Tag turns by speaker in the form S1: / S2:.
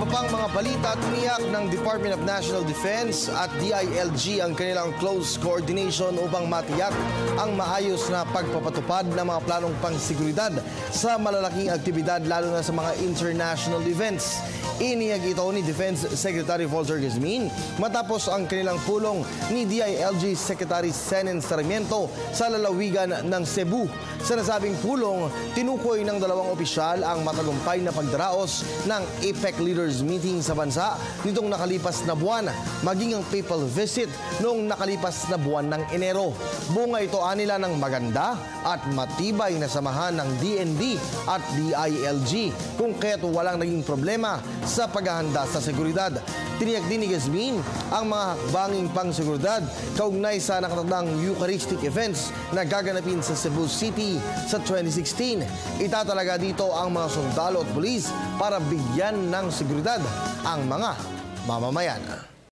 S1: iba pang mga balita, tiniyak ng Department of National Defense at DILG ang kanilang close coordination upang matiyak ang maayos na pagpapatupad ng mga planong pangseguridad sa malalaking aktibidad lalo na sa mga international events. Iniyag ito ni Defense Secretary Volter Gesmin matapos ang kanilang pulong ni DILG Secretary Senen Sarmiento sa lalawigan ng Cebu. Sa nasabing pulong, tinukoy ng dalawang opisyal ang matagumpay na pagdaraos ng APEC Leaders Meeting sa bansa nitong nakalipas na buwan, maging ang papal visit noong nakalipas na buwan ng Enero. Bunga ito anila ng maganda at matibay na samahan ng DND at DILG kung kaya't walang naging problema sa paghahanda sa seguridad. Tiniyak din ni Gesmin ang mga hakbanging pangseguridad kaugnay sa nakatakdang Eucharistic events na gaganapin sa Cebu City sa 2016. Itatalaga dito ang mga sundalo at pulis para bigyan ng seguridad ang mga mamamayan.